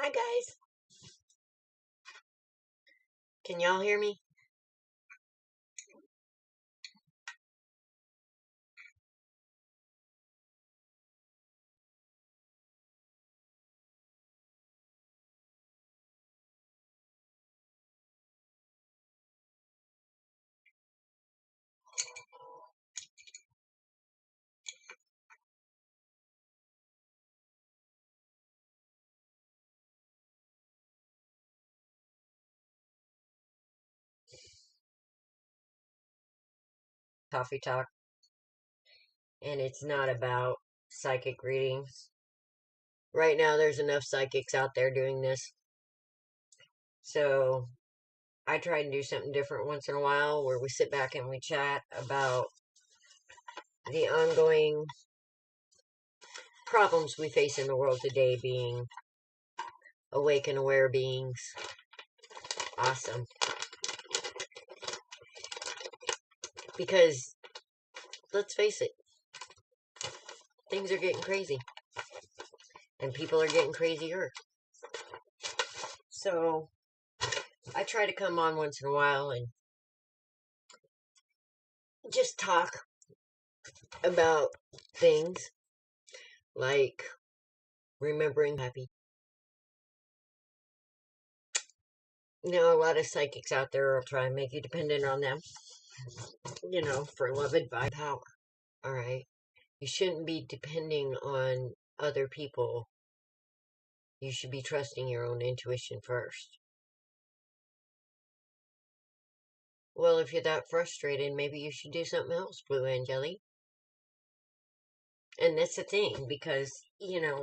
Hi guys. Can y'all hear me? Coffee talk. And it's not about psychic readings. Right now there's enough psychics out there doing this. So I try to do something different once in a while where we sit back and we chat about the ongoing problems we face in the world today, being awake and aware beings. Awesome. Because let's face it, things are getting crazy. And people are getting crazier. So I try to come on once in a while and just talk about things like remembering happy. You know, a lot of psychics out there will try and make you dependent on them, for love, advice, power. All right. You shouldn't be depending on other people. You should be trusting your own intuition first. Well, if you're that frustrated, maybe you should do something else, Blue Angeli. And that's the thing, because, the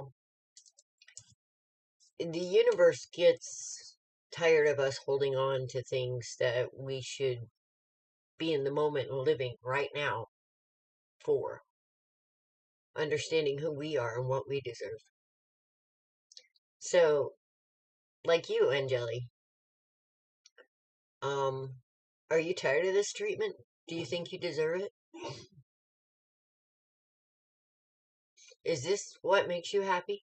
universe gets tired of us holding on to things that we should be in the moment and living right now for. Understanding who we are and what we deserve. So, like you, Angeli, are you tired of this treatment? Do you think you deserve it? Is this what makes you happy?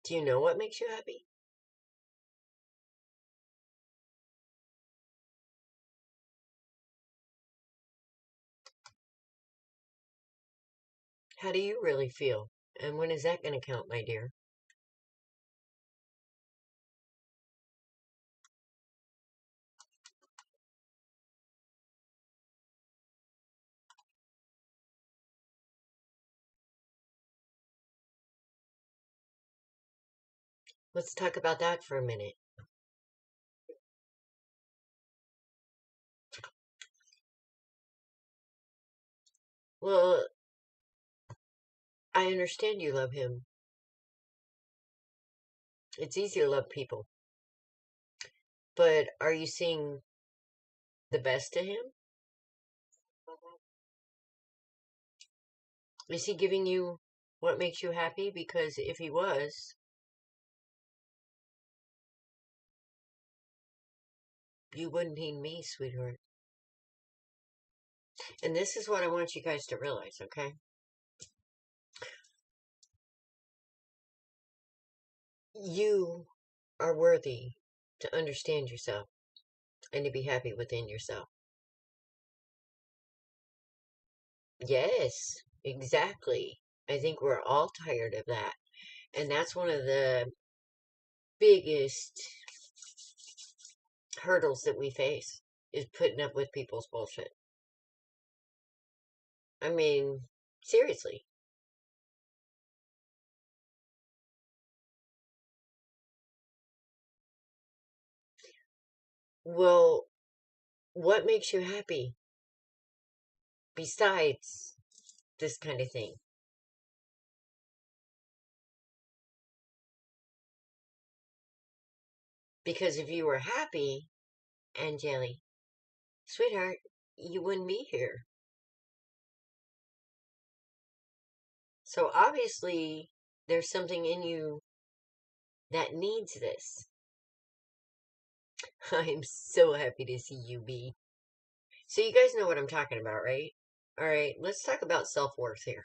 Do you know what makes you happy? How do you really feel? And when is that going to count, my dear? Let's talk about that for a minute. Well, I understand you love him. It's easy to love people. But are you seeing the best of him? Is he giving you what makes you happy? Because if he was, you wouldn't need me, sweetheart. And this is what I want you guys to realize, okay? You are worthy to understand yourself and to be happy within yourself. Yes, exactly. I think we're all tired of that. And that's one of the biggest hurdles that we face is putting up with people's bullshit. I mean, seriously. Well, what makes you happy besides this kind of thing? Because if you were happy, Angeli, sweetheart, you wouldn't be here. So obviously, there's something in you that needs this. I'm so happy to see you, B. So you guys know what I'm talking about, right? All right, let's talk about self-worth here.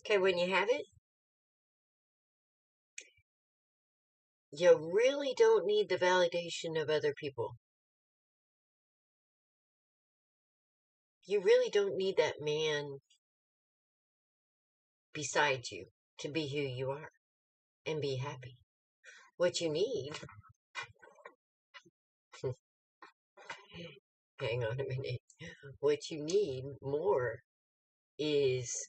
Okay, when you have it, you really don't need the validation of other people. You really don't need that man beside you to be who you are and be happy. What you need, hang on a minute, what you need more is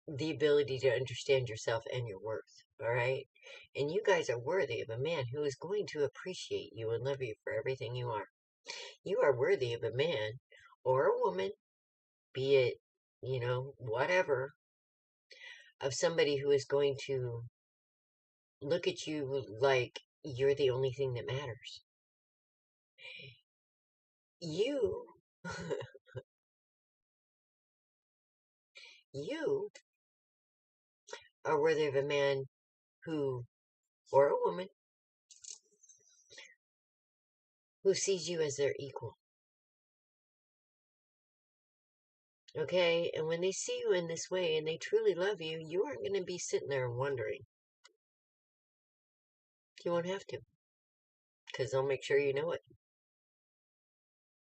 the ability to understand yourself and your worth, all right? And you guys are worthy of a man who is going to appreciate you and love you for everything you are. You are worthy of a man or a woman, be it, whatever, of somebody who is going to look at you like you're the only thing that matters. You, you are worthy of a man who, or a woman, who sees you as their equal. Okay? And when they see you in this way and they truly love you, you aren't going to be sitting there wondering. You won't have to, because they'll make sure you know it.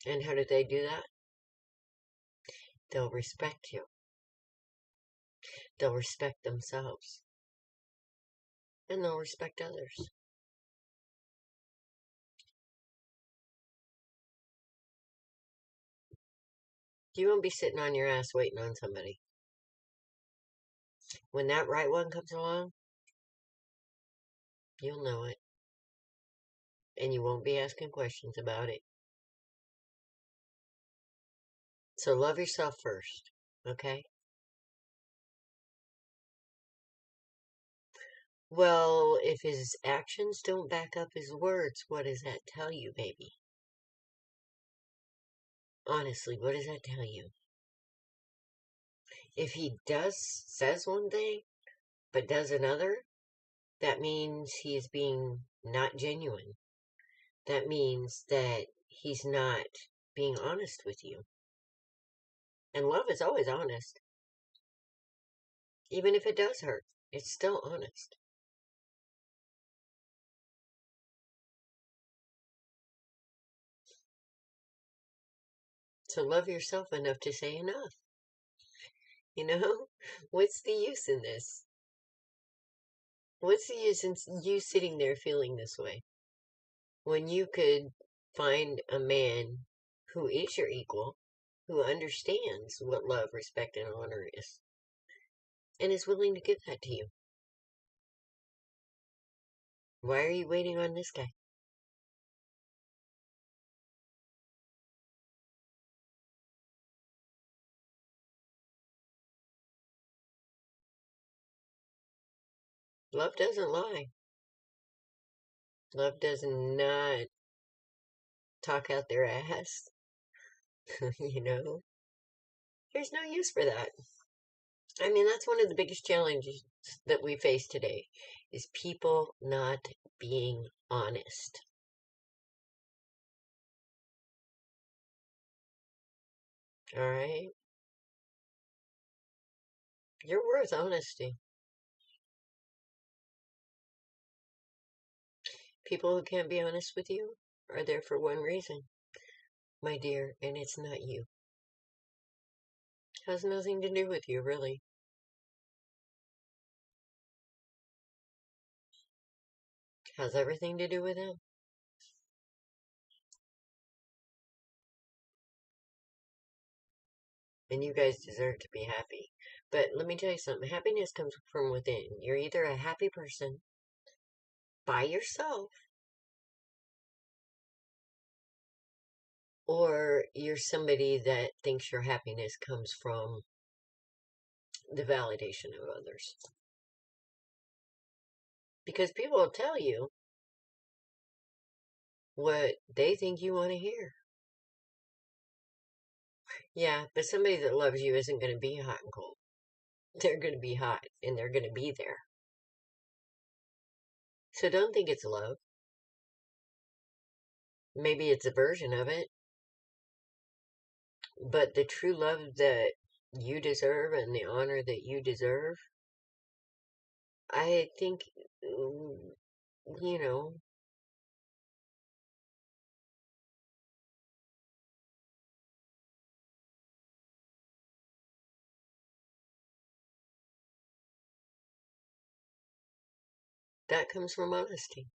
And how do they do that? They'll respect you. They'll respect themselves. And they'll respect others. You won't be sitting on your ass waiting on somebody. When that right one comes along, you'll know it. And you won't be asking questions about it. So love yourself first, okay? Well, if his actions don't back up his words, what does that tell you, baby? Honestly, what does that tell you? If he says one thing, but does another, that means he is being not genuine. That means that he's not being honest with you. And love is always honest. Even if it does hurt, it's still honest. So love yourself enough to say enough. You know, what's the use in this? What's the use in you sitting there feeling this way when you could find a man who is your equal, who understands what love, respect, and honor is, and is willing to give that to you? Why are you waiting on this guy? Love doesn't lie. Love does not talk out their ass. you know, there's no use for that. I mean, that's one of the biggest challenges that we face today is people not being honest. All right? You're worth honesty. People who can't be honest with you are there for one reason, my dear, and it's not you. Has nothing to do with you, really. Has everything to do with them. And you guys deserve to be happy. But let me tell you something. Happiness comes from within. You're either a happy person by yourself, or you're somebody that thinks your happiness comes from the validation of others. Because people will tell you what they think you want to hear. Yeah, but somebody that loves you isn't going to be hot and cold. They're going to be hot, and they're going to be there. So don't think it's love. Maybe it's a version of it. But the true love that you deserve and the honor that you deserve, I think, you know, that comes from honesty.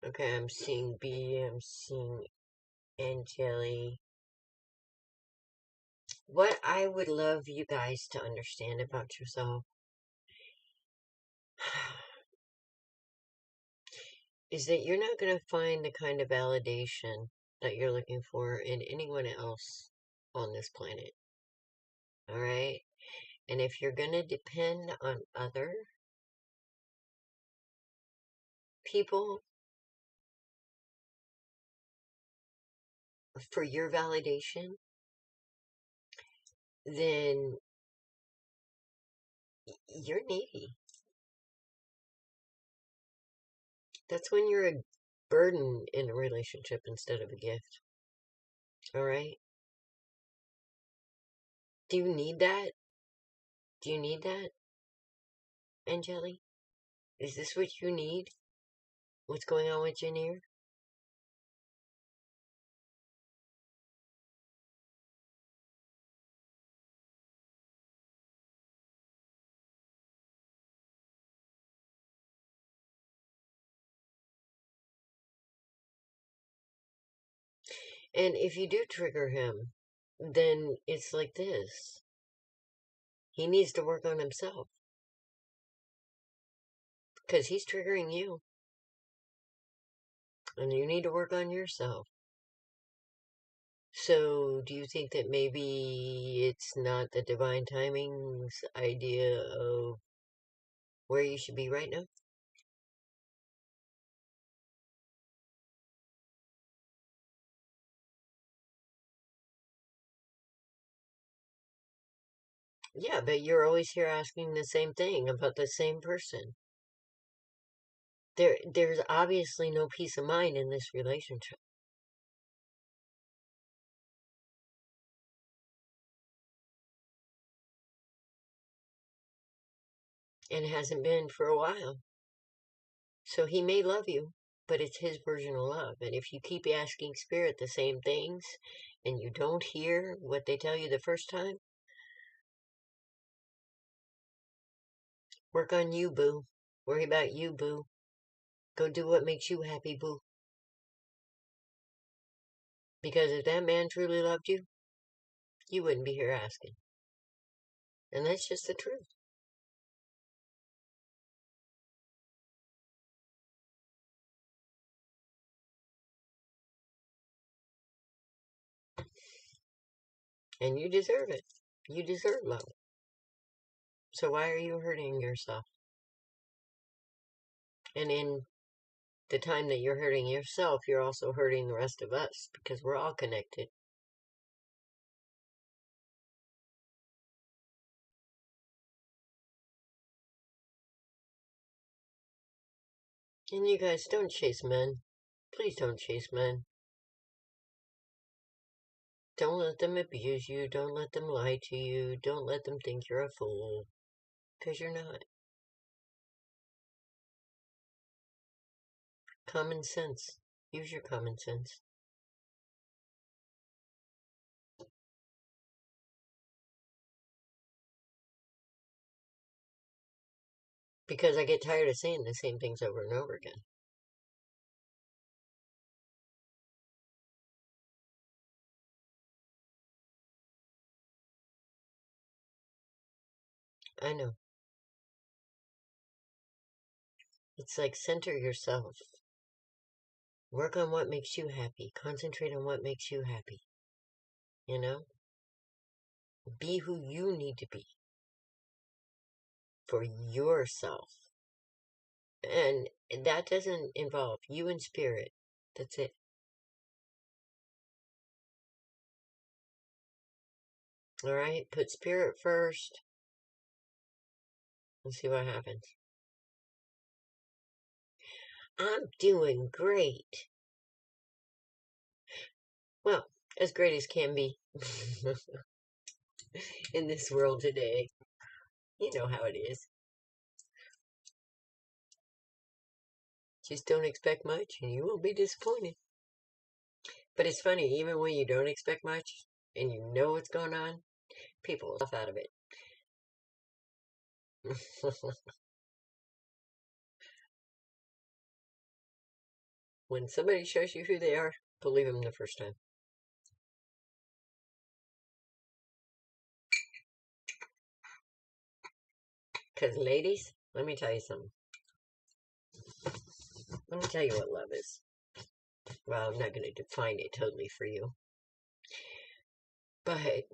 Okay, I'm seeing B, I'm seeing Angeli. What I would love you guys to understand about yourself is that you're not going to find the kind of validation that you're looking for in anyone else on this planet. All right? And if you're going to depend on other people for your validation, then you're needy. That's when you're a burden in a relationship instead of a gift. All right? Do you need that? Do you need that, Angeli? Is this what you need? What's going on with Janier? And if you do trigger him, then it's like this. He needs to work on himself because he's triggering you. And you need to work on yourself. So, do you think that maybe it's not the divine timing's idea of where you should be right now? Yeah, but you're always here asking the same thing about the same person. There's obviously no peace of mind in this relationship. And hasn't been for a while. So he may love you, but it's his version of love. And if you keep asking spirit the same things and you don't hear what they tell you the first time, work on you, boo. Worry about you, boo. Go do what makes you happy, boo. Because if that man truly loved you, you wouldn't be here asking. And that's just the truth. And you deserve it. You deserve love. So why are you hurting yourself? And in the time that you're hurting yourself, you're also hurting the rest of us because we're all connected. And you guys don't chase men. Please don't chase men. Don't let them abuse you. Don't let them lie to you. Don't let them think you're a fool. Because you're not. Common sense. Use your common sense. Because I get tired of saying the same things over and over again. I know. It's like center yourself. Work on what makes you happy. Concentrate on what makes you happy. You know? Be who you need to be for yourself. And that doesn't involve you and spirit. That's it. All right? Put spirit first and see what happens. I'm doing great. Well, as great as can be in this world today. You know how it is. Just don't expect much and you won't be disappointed. But it's funny, even when you don't expect much and you know what's going on, people will laugh out of it. When somebody shows you who they are, believe them the first time. Because, ladies, let me tell you something. Let me tell you what love is. Well, I'm not going to define it totally for you. But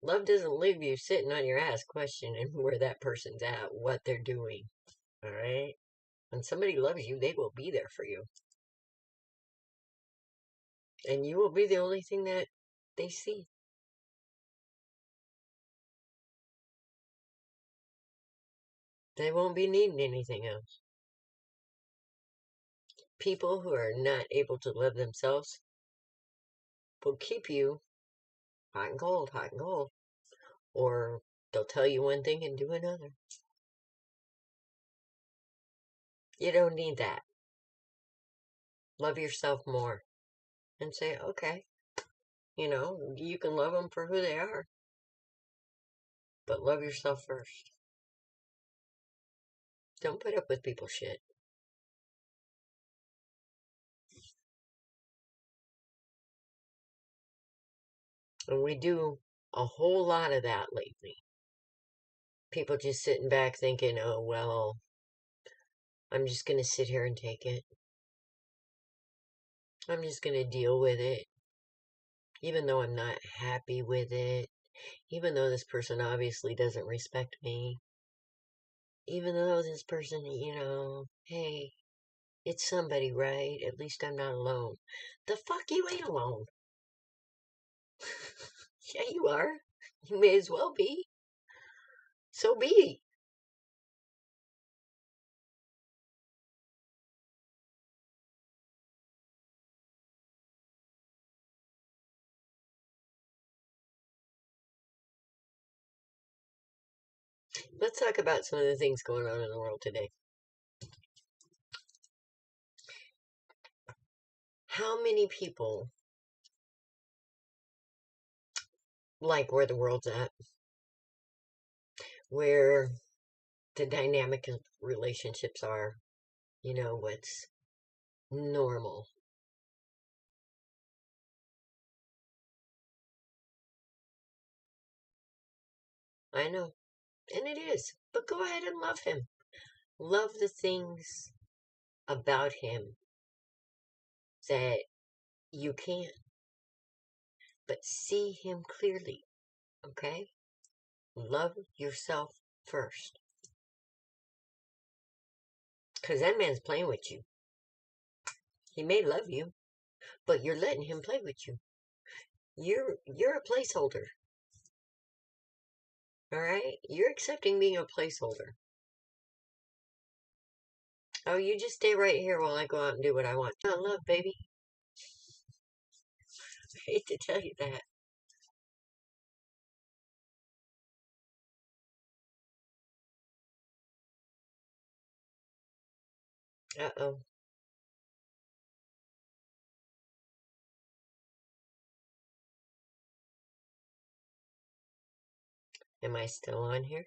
love doesn't leave you sitting on your ass questioning where that person's at, what they're doing. All right? When somebody loves you, they will be there for you. And you will be the only thing that they see. They won't be needing anything else. People who are not able to love themselves will keep you hot and cold, hot and cold. Or they'll tell you one thing and do another. You don't need that. Love yourself more. And say, okay, you can love them for who they are. But love yourself first. Don't put up with people's shit. And we do a whole lot of that lately. People just sitting back thinking, oh, well, I'm just going to sit here and take it. I'm just going to deal with it. Even though I'm not happy with it. Even though this person obviously doesn't respect me. Even though this person, hey, it's somebody, right? At least I'm not alone. The fuck, you ain't alone. Yeah, you are. You may as well be. So be. Let's talk about some of the things going on in the world today. How many people like where the world's at? Where the dynamic of relationships are, what's normal. I know. And it is. But go ahead and love him. Love the things about him that you can. But see him clearly. Okay? Love yourself first. Because that man's playing with you. He may love you, but you're letting him play with you. You're a placeholder. All right? You're accepting being a placeholder. Oh, you just stay right here while I go out and do what I want. I love, baby. I hate to tell you that. Uh-oh. Am I still on here?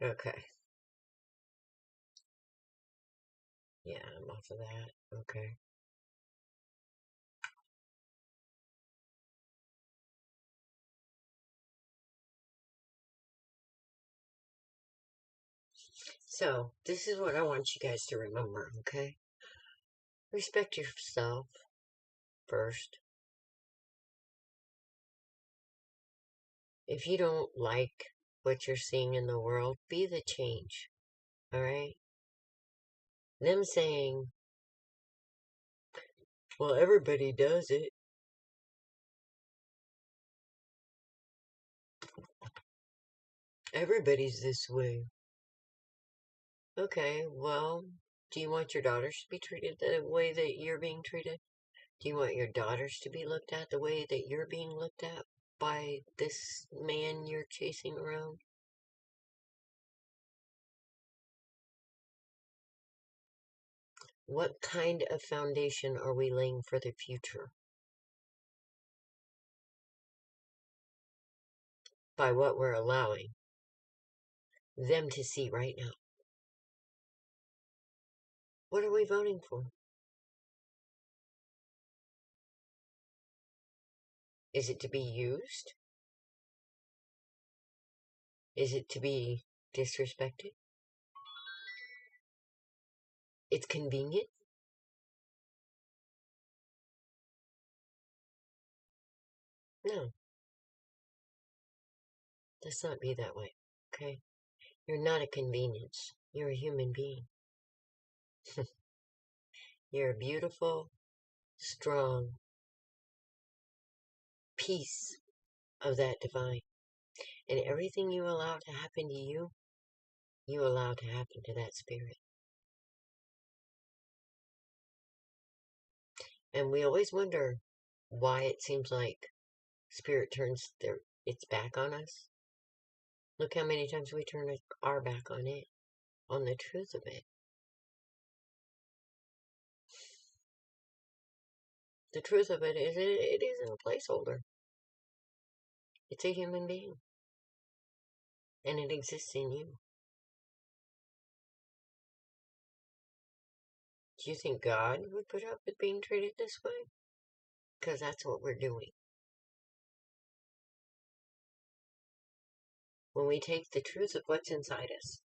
Okay. Yeah, I'm off of that. Okay. So, this is what I want you guys to remember, okay? Respect yourself first. If you don't like what you're seeing in the world. Be the change. All right? Them saying, well, everybody does it. Everybody's this way. Okay, well, do you want your daughters to be treated the way that you're being treated? Do you want your daughters to be looked at the way that you're being looked at by this man you're chasing around? What kind of foundation are we laying for the future? By what we're allowing them to see right now. What are we voting for? Is it to be used? Is it to be disrespected? It's convenient? No, let's not be that way, okay? You're not a convenience. You're a human being. You're a beautiful, strong piece of that divine. And everything you allow to happen to you, you allow to happen to that spirit. And we always wonder why it seems like spirit turns its back on us. Look how many times we turn our back on it, on the truth of it. The truth of it is it isn't a placeholder. It's a human being. And it exists in you. Do you think God would put up with being treated this way? Because that's what we're doing. When we take the truth of what's inside us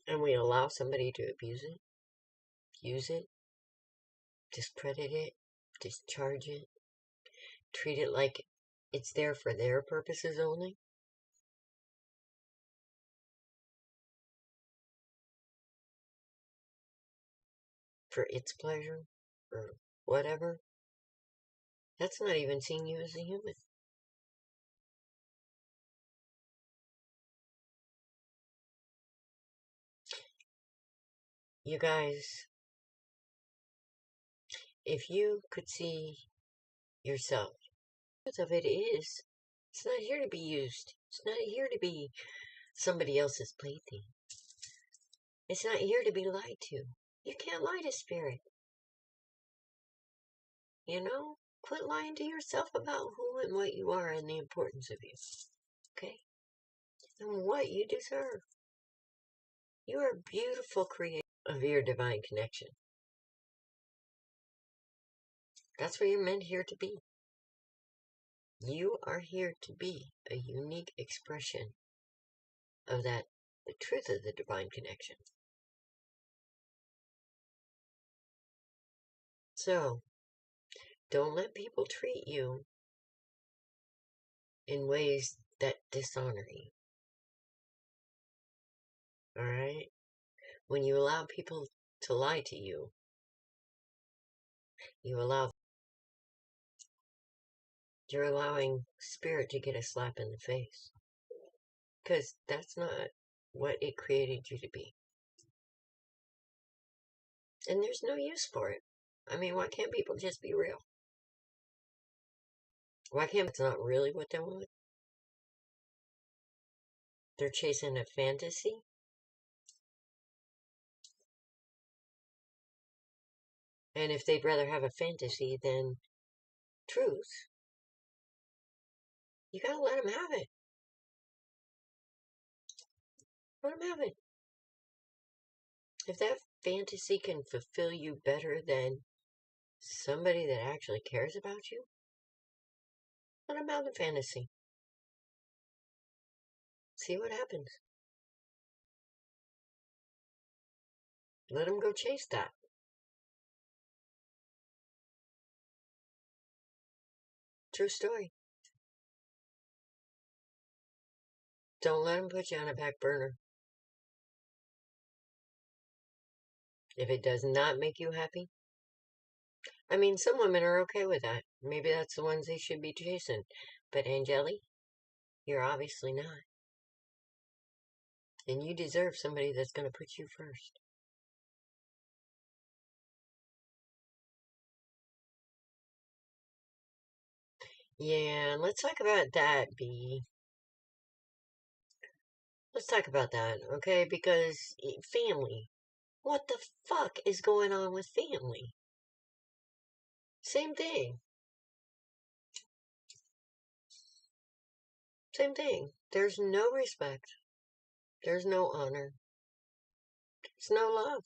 and we allow somebody to abuse it, use it, discredit it, discharge it, treat it like it's there for their purposes only, for its pleasure, or whatever, that's not even seeing you as a human. You guys, if you could see yourself, the truth of it is, it's not here to be used. It's not here to be somebody else's plaything. It's not here to be lied to. You can't lie to spirit. You know? Quit lying to yourself about who and what you are and the importance of you. Okay? And what you deserve. You are a beautiful creation of your divine connection. That's what you're meant here to be. You are here to be a unique expression of that, the truth of the divine connection. So, don't let people treat you in ways that dishonor you. Alright? When you allow people to lie to you, you're allowing spirit to get a slap in the face. Because that's not what it created you to be. And there's no use for it. I mean, why can't people just be real? Why can't it's not really what they want? They're chasing a fantasy? And if they'd rather have a fantasy than truth, you gotta let them have it. Let them have it. If that fantasy can fulfill you better than somebody that actually cares about you, let them have the fantasy. See what happens. Let them go chase that. True story. Don't let them put you on a back burner. If it does not make you happy, I mean, some women are okay with that. Maybe that's the ones they should be chasing. But Angeli, you're obviously not. And you deserve somebody that's going to put you first. Yeah, let's talk about that, B. Let's talk about that, okay? Because family. What the fuck is going on with family? Same thing. Same thing. There's no respect. There's no honor. There's no love.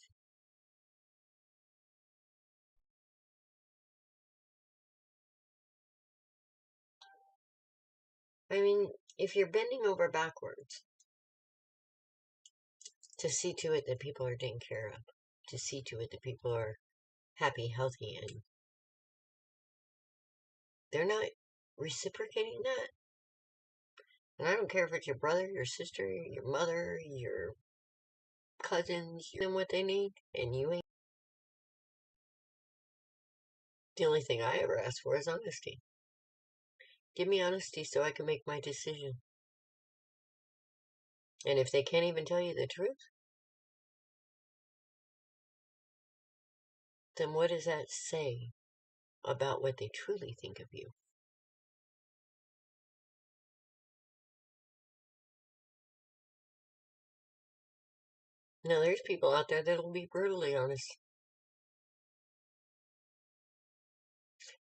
I mean, if you're bending over backwards to see to it that people are taken care of, to see to it that people are happy, healthy, and they're not reciprocating that. And I don't care if it's your brother, your sister, your mother, your cousins, you know what they need, and you ain't. The only thing I ever ask for is honesty. Give me honesty so I can make my decision. And if they can't even tell you the truth, then what does that say about what they truly think of you? Now, there's people out there that'll be brutally honest.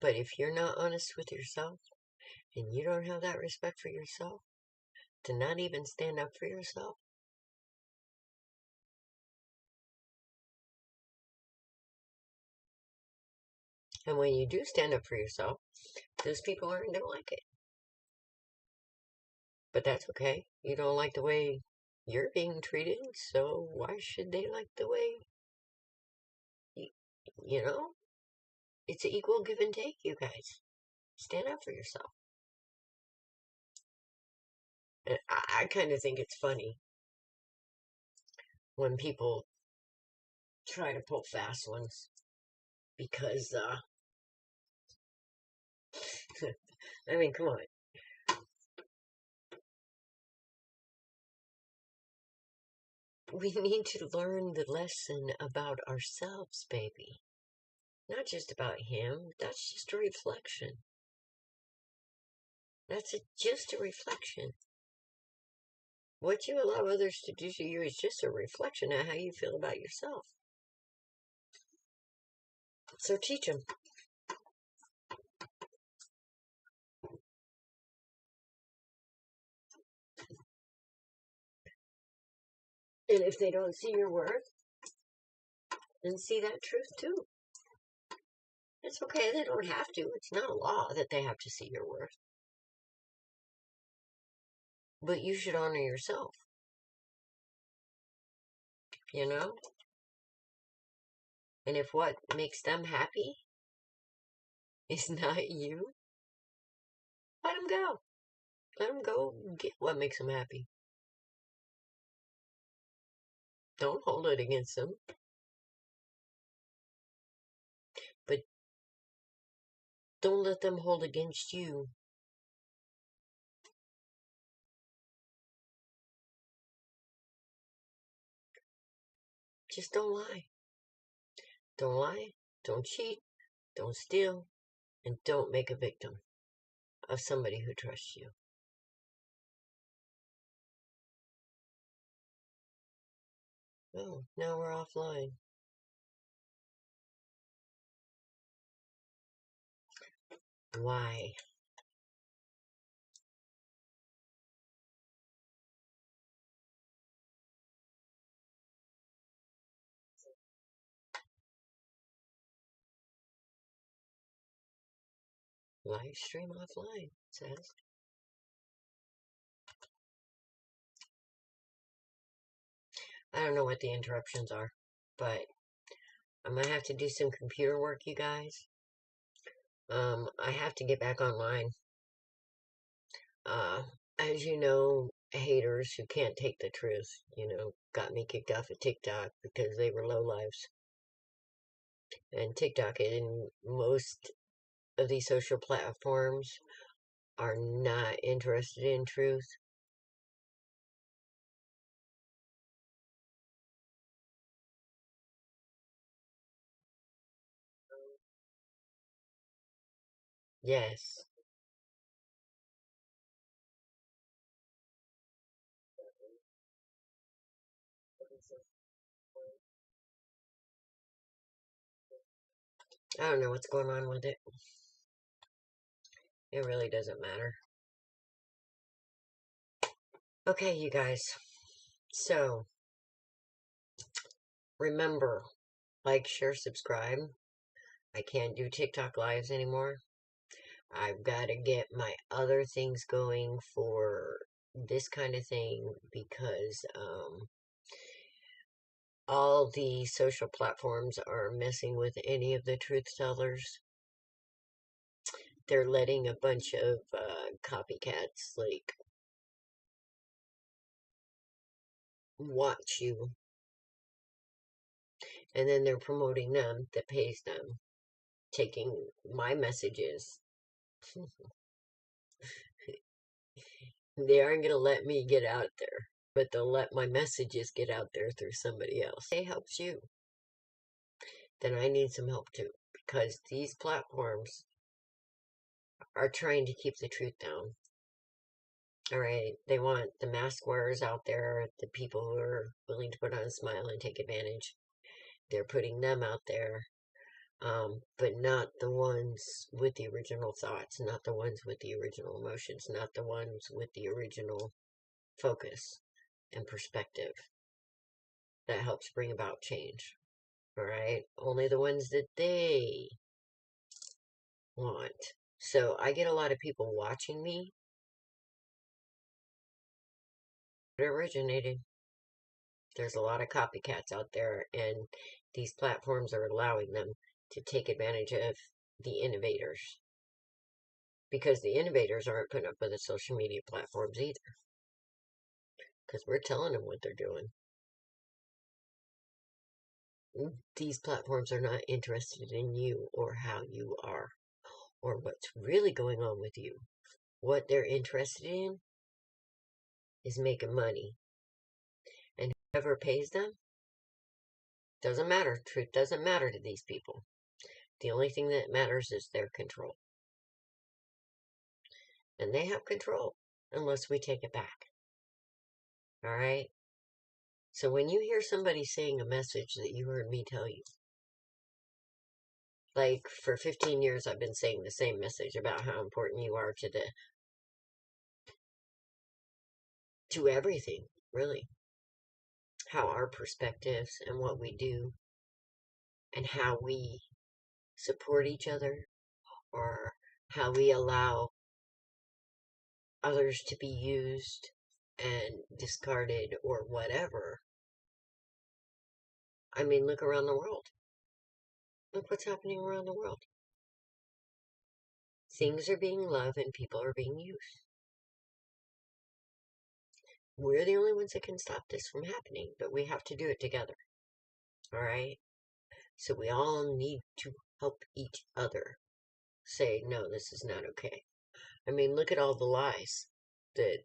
But if you're not honest with yourself, and you don't have that respect for yourself, to not even stand up for yourself, and when you do stand up for yourself, those people aren't going to like it. But that's okay. You don't like the way you're being treated, so why should they like the way, you, you know? It's an equal give and take, you guys. Stand up for yourself. And I kind of think it's funny when people try to pull fast ones because, I mean, come on. We need to learn the lesson about ourselves, baby. Not just about him. That's just a reflection. Just a reflection. What you allow others to do to you is just a reflection of how you feel about yourself. So teach them. And if they don't see your worth, then see that truth too. It's okay. They don't have to. It's not a law that they have to see your worth. But you should honor yourself. You know? And if what makes them happy is not you, let them go. Let them go get what makes them happy. Don't hold it against them. But don't let them hold against you. Just don't lie. Don't lie. Don't cheat. Don't steal. And don't make a victim of somebody who trusts you. Oh, now we're offline. Why? Live stream offline, it says. I don't know what the interruptions are, but I'm going to have to do some computer work, you guys. I have to get back online. As you know, haters who can't take the truth, got me kicked off of TikTok because they were lowlives. And TikTok and most of these social platforms are not interested in truth. Yes. I don't know what's going on with it. It really doesn't matter. Okay, you guys. So, remember, like, share, subscribe. I can't do TikTok lives anymore. I've got to get my other things going for this kind of thing because all the social platforms are messing with any of the truth tellers. They're letting a bunch of copycats, like, watch you. And then they're promoting them that pays them, taking my messages. They aren't going to let me get out there, but they'll let my messages get out there through somebody else. It helps you. Then I need some help too, because these platforms are trying to keep the truth down. All right, they want the mask wearers out there, the people who are willing to put on a smile and take advantage. They're putting them out there, but not the ones with the original thoughts, not the ones with the original emotions, not the ones with the original focus and perspective that helps bring about change. All right, only the ones that they want. So I get a lot of people watching me. It originated. There's a lot of copycats out there, and these platforms are allowing them to take advantage of the innovators. Because the innovators aren't putting up with the social media platforms either. Because we're telling them what they're doing. These platforms are not interested in you or how you are or what's really going on with you. What they're interested in is making money. And whoever pays them doesn't matter. Truth doesn't matter to these people. The only thing that matters is their control. And they have control unless we take it back. All right? So when you hear somebody saying a message that you heard me tell you, like for 15 years I've been saying the same message about how important you are to everything, really. How our perspectives and what we do and how we support each other or how we allow others to be used and discarded or whatever. I mean, look around the world. Look what's happening around the world. Things are being loved and people are being used. We're the only ones that can stop this from happening, but we have to do it together. All right? So we all need to help each other say, no, this is not okay. I mean, look at all the lies that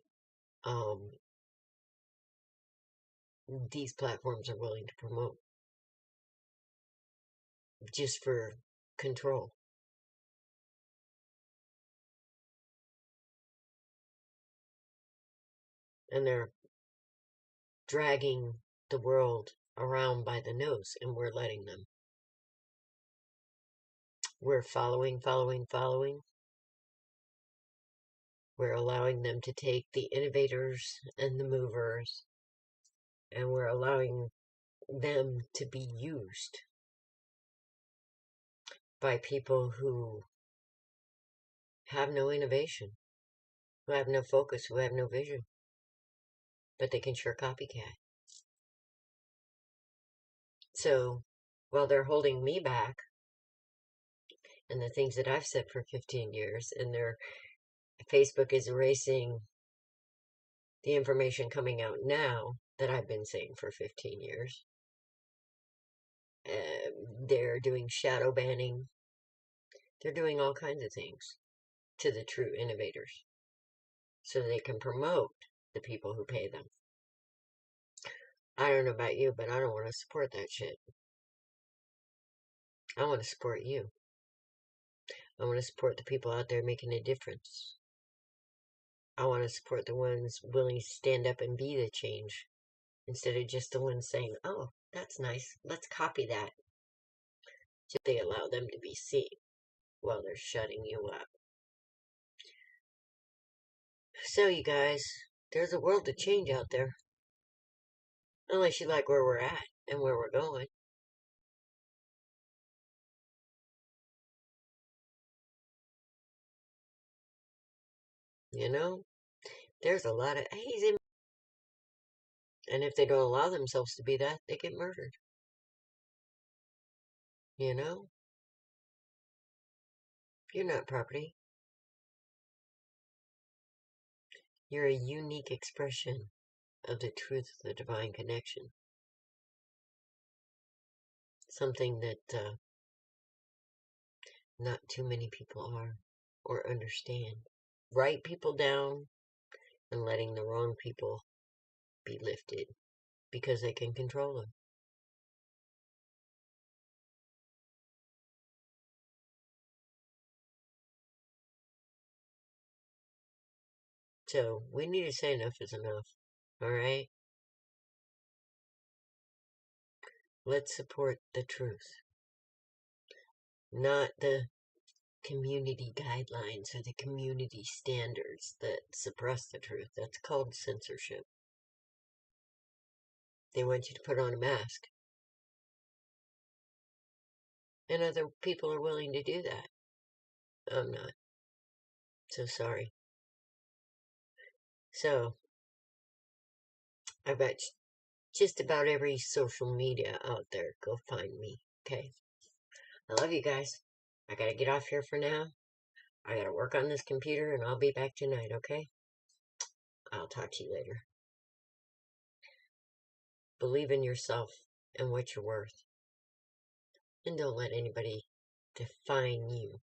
these platforms are willing to promote just for control. And they're dragging the world around by the nose, and we're letting them. We're following. We're allowing them to take the innovators and the movers, and we're allowing them to be used by people who have no innovation, who have no focus, who have no vision, but they can sure copycat. So while they're holding me back and the things that I've said for 15 years, and their Facebook is erasing the information coming out now that I've been saying for 15 years. They're doing shadow banning. They're doing all kinds of things to the true innovators so they can promote the people who pay them. I don't know about you, but I don't want to support that shit. I want to support you. I want to support the people out there making a difference. I want to support the ones willing to stand up and be the change instead of just the ones saying, oh, that's nice, let's copy that. Just they allow them to be seen while they're shutting you up. So, you guys, there's a world to change out there. Unless you like where we're at and where we're going. You know, there's a lot of hazy. And if they don't allow themselves to be that, they get murdered. You know? You're not property. You're a unique expression of the truth of the divine connection. Something that not too many people are or understand. Write people down and letting the wrong people be lifted because they can control them. So we need to say enough is enough. All right? Let's support the truth, not the community guidelines or the community standards that suppress the truth. That's called censorship. They want you to put on a mask. And other people are willing to do that. I'm not. So sorry. So, I've got just about every social media out there. Go find me. Okay? I love you guys. I gotta get off here for now. I gotta work on this computer and I'll be back tonight, okay? I'll talk to you later. Believe in yourself and what you're worth. And don't let anybody define you.